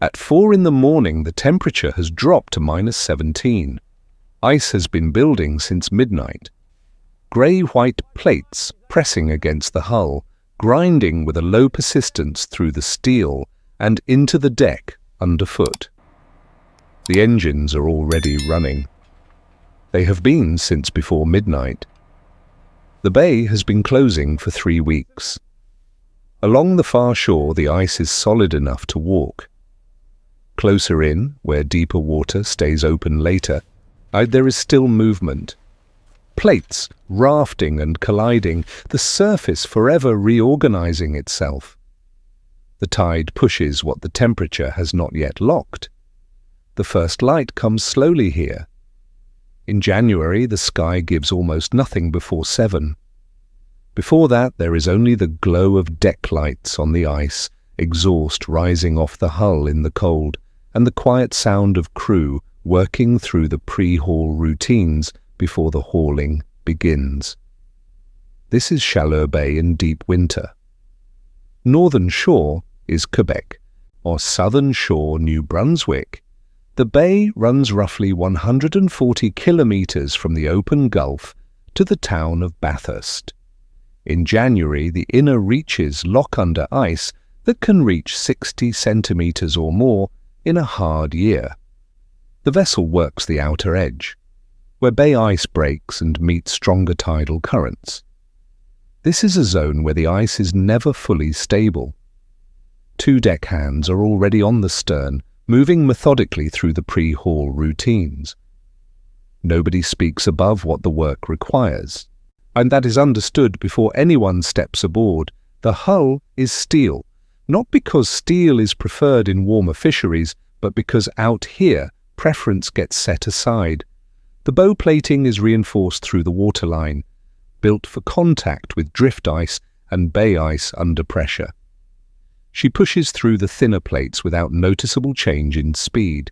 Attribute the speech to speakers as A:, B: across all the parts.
A: At 4 in the morning, the temperature has dropped to -17. Ice has been building since midnight. Grey-white plates pressing against the hull, grinding with a low persistence through the steel and into the deck underfoot. The engines are already running. They have been since before midnight. The bay has been closing for 3 weeks. Along the far shore, the ice is solid enough to walk. Closer in, where deeper water stays open later, there is still movement. Plates rafting and colliding, the surface forever reorganizing itself. The tide pushes what the temperature has not yet locked. The first light comes slowly here. In January, the sky gives almost nothing before 7. Before that, there is only the glow of deck lights on the ice, exhaust rising off the hull in the cold, and the quiet sound of crew working through the pre-haul routines before the hauling begins. This is Chaleur Bay in deep winter. Northern shore is Quebec, or southern shore New Brunswick. The bay runs roughly 140 kilometers from the open Gulf to the town of Bathurst. In January, the inner reaches lock under ice that can reach 60 centimeters or more in a hard year. The vessel works the outer edge, where bay ice breaks and meets stronger tidal currents. This is a zone where the ice is never fully stable. 2 deckhands are already on the stern, moving methodically through the pre-haul routines. Nobody speaks above what the work requires, and that is understood before anyone steps aboard. The hull is steel, not because steel is preferred in warmer fisheries, but because out here preference gets set aside. The bow plating is reinforced through the waterline, built for contact with drift ice and bay ice under pressure. She pushes through the thinner plates without noticeable change in speed.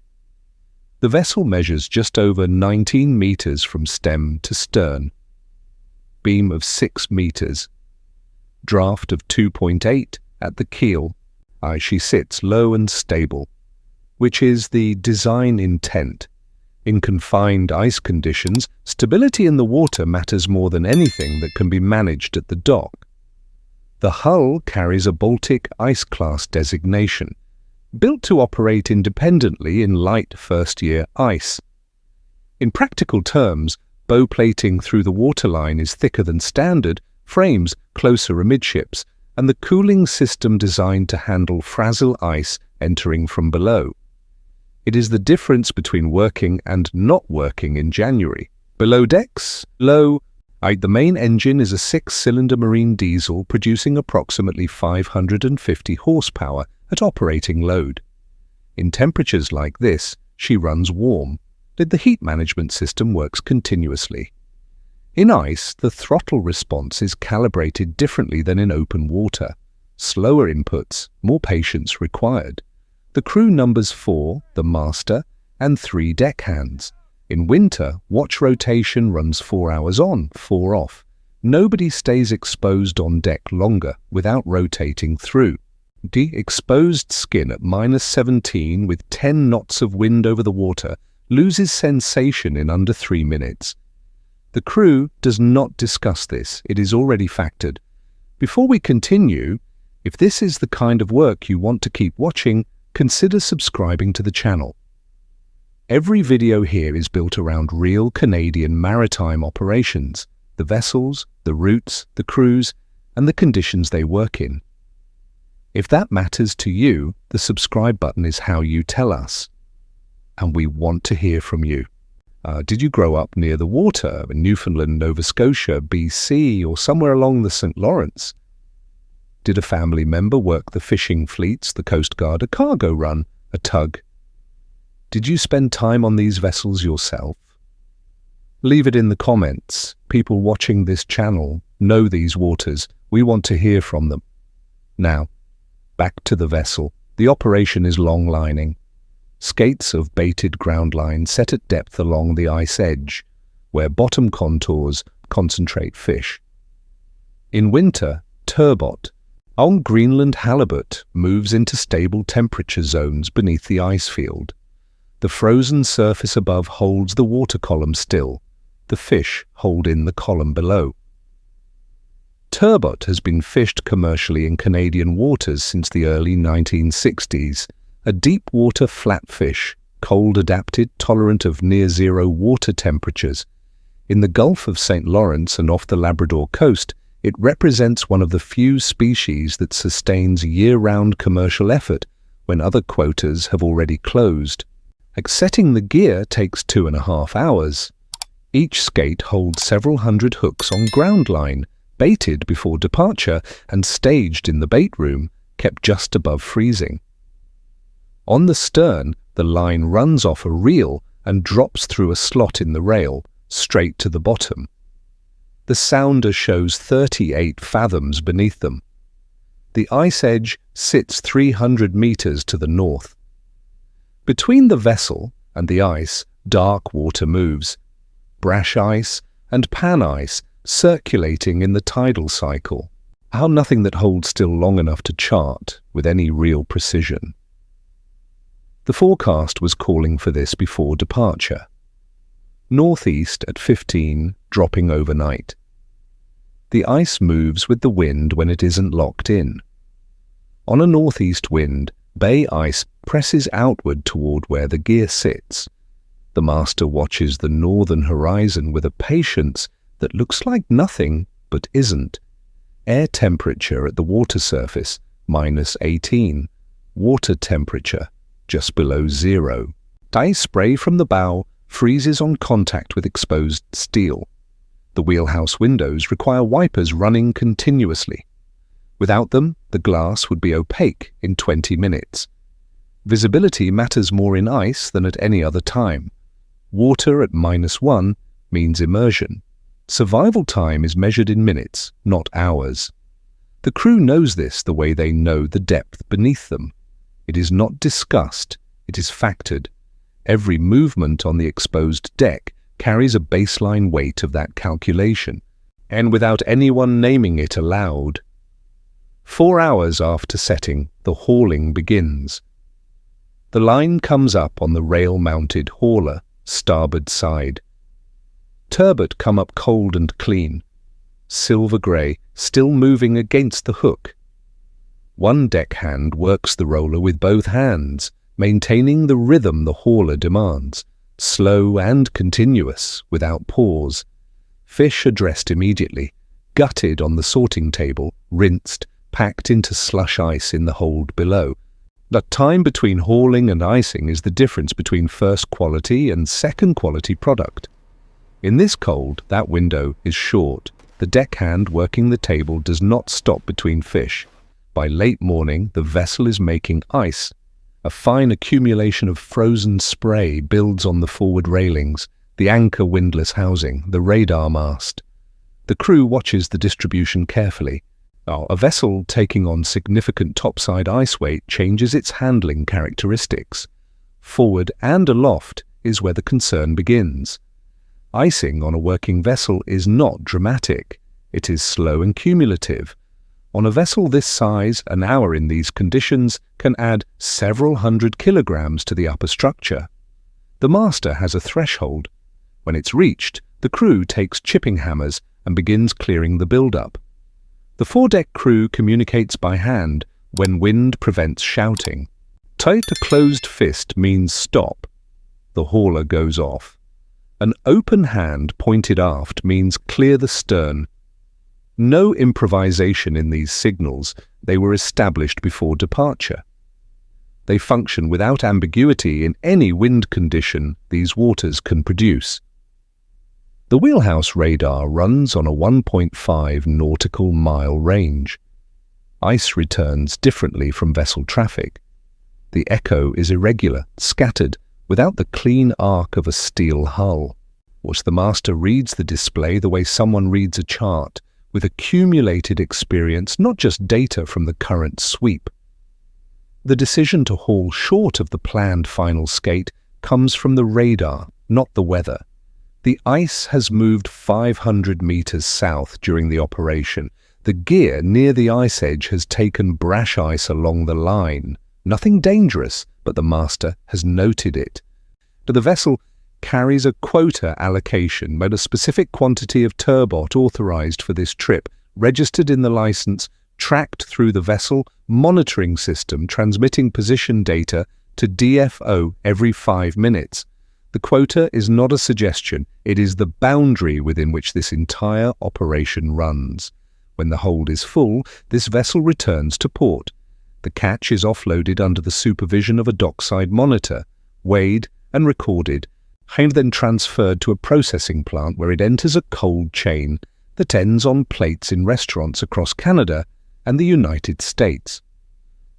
A: The vessel measures just over 19 meters from stem to stern. Beam of 6 meters. Draft of 2.8 at the keel. She sits low and stable, which is the design intent. In confined ice conditions, stability in the water matters more than anything that can be managed at the dock. The hull carries a Baltic Ice Class designation, built to operate independently in light first-year ice. In practical terms, bow plating through the waterline is thicker than standard, frames closer amidships, and the cooling system designed to handle fragile ice entering from below. It is the difference between working and not working in January. Below decks, the main engine is a 6-cylinder marine diesel producing approximately 550 horsepower at operating load. In temperatures like this, she runs warm. The heat management system works continuously. In ice, the throttle response is calibrated differently than in open water. Slower inputs, more patience required. The crew numbers 4, the master, and 3 deckhands. In winter, watch rotation runs 4 hours on, 4 off. Nobody stays exposed on deck longer without rotating through. The exposed skin at -17 with 10 knots of wind over the water loses sensation in under 3 minutes. The crew does not discuss this. It is already factored. Before we continue, if this is the kind of work you want to keep watching, consider subscribing to the channel. Every video here is built around real Canadian maritime operations, the vessels, the routes, the crews, and the conditions they work in. If that matters to you, the subscribe button is how you tell us. And we want to hear from you. Did you grow up near the water in Newfoundland, Nova Scotia, BC, or somewhere along the St. Lawrence? Did a family member work the fishing fleets, the Coast Guard, a cargo run, a tug? Did you spend time on these vessels yourself? Leave it in the comments. People watching this channel know these waters. We want to hear from them. Now, back to the vessel. The operation is long lining. Skates of baited ground line set at depth along the ice edge, where bottom contours concentrate fish. In winter, turbot, On Greenland, halibut moves into stable temperature zones beneath the ice field. The frozen surface above holds the water column still. The fish hold in the column below. Turbot has been fished commercially in Canadian waters since the early 1960s. A deep-water flatfish, cold-adapted, tolerant of near-zero water temperatures. In the Gulf of St. Lawrence and off the Labrador coast, it represents one of the few species that sustains year-round commercial effort when other quotas have already closed. Setting the gear takes 2.5 hours. Each skate holds several hundred hooks on ground line, baited before departure and staged in the bait room, kept just above freezing. On the stern, the line runs off a reel and drops through a slot in the rail, straight to the bottom. The sounder shows 38 fathoms beneath them. The ice edge sits 300 meters to the north. Between the vessel and the ice, dark water moves, brash ice and pan ice circulating in the tidal cycle. How nothing that holds still long enough to chart with any real precision. The forecast was calling for this before departure. Northeast at 15, dropping overnight. The ice moves with the wind when it isn't locked in. On a northeast wind, bay ice presses outward toward where the gear sits. The master watches the northern horizon with a patience that looks like nothing but isn't. Air temperature at the water surface, -18. Water temperature, just below zero. Ice spray from the bow freezes on contact with exposed steel. The wheelhouse windows require wipers running continuously. Without them, the glass would be opaque in 20 minutes. Visibility matters more in ice than at any other time. Water at -1 means immersion. Survival time is measured in minutes, not hours. The crew knows this the way they know the depth beneath them. It is not discussed, it is factored. Every movement on the exposed deck carries a baseline weight of that calculation, and without anyone naming it aloud. 4 hours after setting, the hauling begins. The line comes up on the rail-mounted hauler, starboard side. Turbot come up cold and clean, silver-grey, still moving against the hook. One deckhand works the roller with both hands, maintaining the rhythm the hauler demands, slow and continuous, without pause. Fish are dressed immediately, gutted on the sorting table, rinsed, packed into slush ice in the hold below. The time between hauling and icing is the difference between first quality and second quality product. In this cold, that window is short. The deckhand working the table does not stop between fish. By late morning, the vessel is making ice. A fine accumulation of frozen spray builds on the forward railings, the anchor windlass housing, the radar mast. The crew watches the distribution carefully. A vessel taking on significant topside ice weight changes its handling characteristics. Forward and aloft is where the concern begins. Icing on a working vessel is not dramatic. It is slow and cumulative. On a vessel this size, an hour in these conditions can add several hundred kilograms to the upper structure. The master has a threshold. When it's reached, the crew takes chipping hammers and begins clearing the build-up. The foredeck crew communicates by hand when wind prevents shouting. Tight a closed fist means stop. The hauler goes off. An open hand pointed aft means clear the stern. No improvisation in these signals, they were established before departure. They function without ambiguity in any wind condition these waters can produce. The wheelhouse radar runs on a 1.5 nautical mile range. Ice returns differently from vessel traffic. The echo is irregular, scattered, without the clean arc of a steel hull. The master reads the display the way someone reads a chart, with accumulated experience, not just data from the current sweep. The decision to haul short of the planned final skate comes from the radar, not the weather. The ice has moved 500 meters south during the operation. The gear near the ice edge has taken brash ice along the line. Nothing dangerous, but the master has noted it. The vessel carries a quota allocation, but a specific quantity of turbot authorized for this trip, registered in the license, tracked through the vessel monitoring system, transmitting position data to DFO every 5 minutes. The quota is not a suggestion, it is the boundary within which this entire operation runs. When the hold is full, this vessel returns to port. The catch is offloaded under the supervision of a dockside monitor, weighed and recorded, and then transferred to a processing plant where it enters a cold chain that ends on plates in restaurants across Canada and the United States.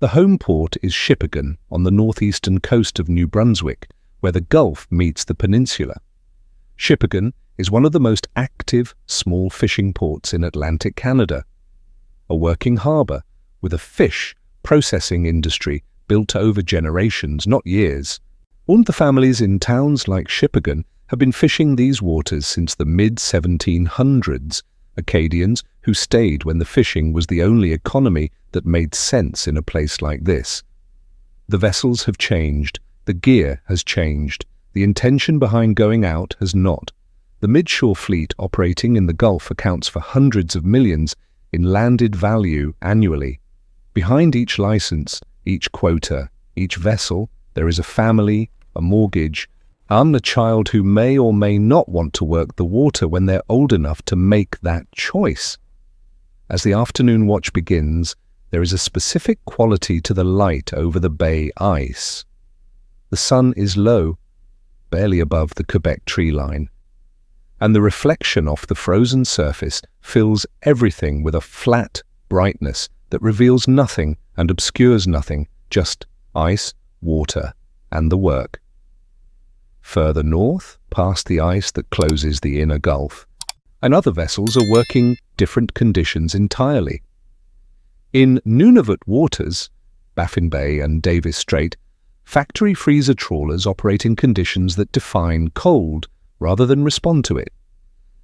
A: The home port is Shippagan on the northeastern coast of New Brunswick, where the Gulf meets the peninsula. Shippagan is one of the most active small fishing ports in Atlantic Canada, a working harbour with a fish processing industry built over generations, not years. All the families in towns like Shippagan have been fishing these waters since the mid-1700s, Acadians who stayed when the fishing was the only economy that made sense in a place like this. The vessels have changed, the gear has changed, the intention behind going out has not. The midshore fleet operating in the Gulf accounts for hundreds of millions in landed value annually. Behind each license, each quota, each vessel, there is a family, a mortgage, and a child who may or may not want to work the water when they're old enough to make that choice. As the afternoon watch begins, there is a specific quality to the light over the bay ice. The sun is low, barely above the Quebec tree line, and the reflection off the frozen surface fills everything with a flat brightness that reveals nothing and obscures nothing, just ice, water, and the work. Further north, past the ice that closes the inner Gulf, and other vessels are working different conditions entirely. In Nunavut waters, Baffin Bay and Davis Strait, factory freezer trawlers operate in conditions that define cold rather than respond to it.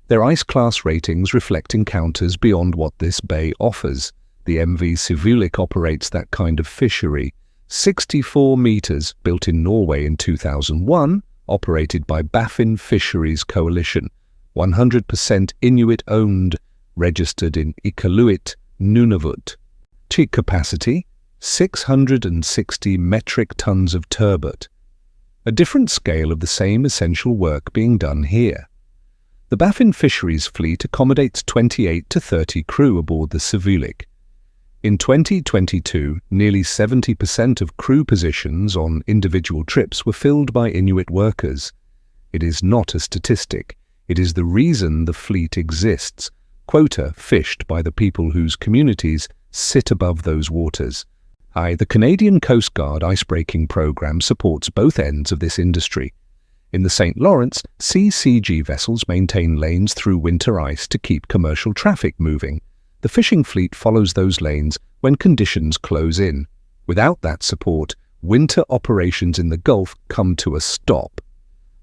A: Their ice class ratings reflect encounters beyond what this bay offers. The MV Sivulik operates that kind of fishery. 64 meters, built in Norway in 2001, operated by Baffin Fisheries Coalition, 100% Inuit-owned, registered in Iqaluit, Nunavut. Cheek capacity, 660 metric tons of turbot. A different scale of the same essential work being done here. The Baffin Fisheries fleet accommodates 28 to 30 crew aboard the Sivulik. In 2022, nearly 70% of crew positions on individual trips were filled by Inuit workers. It is not a statistic. It is the reason the fleet exists, quota fished by the people whose communities sit above those waters. The Canadian Coast Guard icebreaking program supports both ends of this industry. In the St. Lawrence, CCG vessels maintain lanes through winter ice to keep commercial traffic moving. The fishing fleet follows those lanes when conditions close in. Without that support, winter operations in the Gulf come to a stop.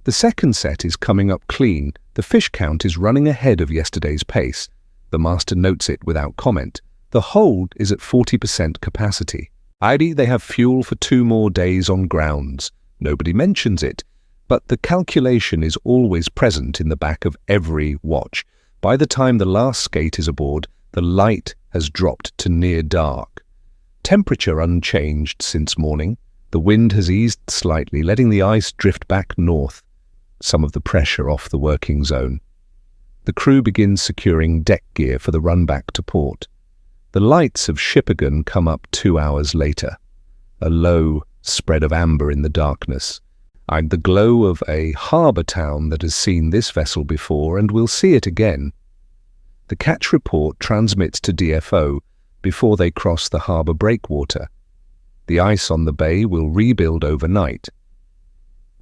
A: The second set is coming up clean. The fish count is running ahead of yesterday's pace. The master notes it without comment. The hold is at 40% capacity. They have fuel for 2 more days on grounds. Nobody mentions it, but the calculation is always present in the back of every watch. By the time the last skate is aboard, the light has dropped to near dark. Temperature unchanged since morning. The wind has eased slightly, letting the ice drift back north, some of the pressure off the working zone. The crew begins securing deck gear for the run back to port. The lights of Shippagan come up 2 hours later, a low spread of amber in the darkness, and the glow of a harbour town that has seen this vessel before and will see it again. The catch report transmits to DFO before they cross the harbour breakwater. The ice on the bay will rebuild overnight.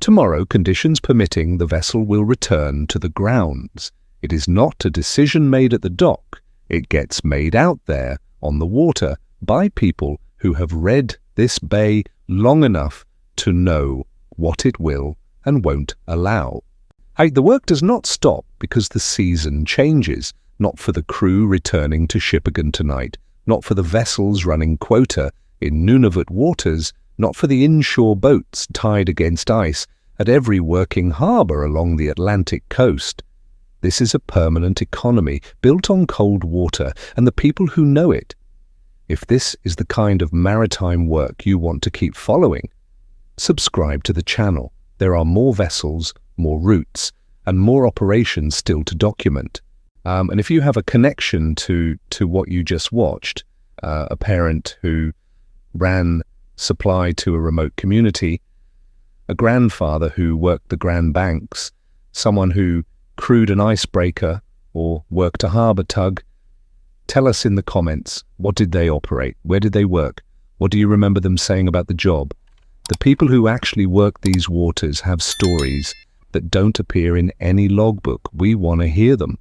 A: Tomorrow, conditions permitting, the vessel will return to the grounds. It is not a decision made at the dock. It gets made out there on the water by people who have read this bay long enough to know what it will and won't allow. The work does not stop because the season changes. not for the crew returning to Shippagan tonight, not for the vessels running quota in Nunavut waters, not for the inshore boats tied against ice at every working harbour along the Atlantic coast. This is a permanent economy built on cold water and the people who know it. If this is the kind of maritime work you want to keep following, subscribe to the channel. There are more vessels, more routes, and more operations still to document. And if you have a connection to what you just watched, a parent who ran supply to a remote community, a grandfather who worked the Grand Banks, someone who crewed an icebreaker or worked a harbour tug, tell us in the comments, what did they operate? Where did they work? What do you remember them saying about the job? The people who actually work these waters have stories that don't appear in any logbook. We want to hear them.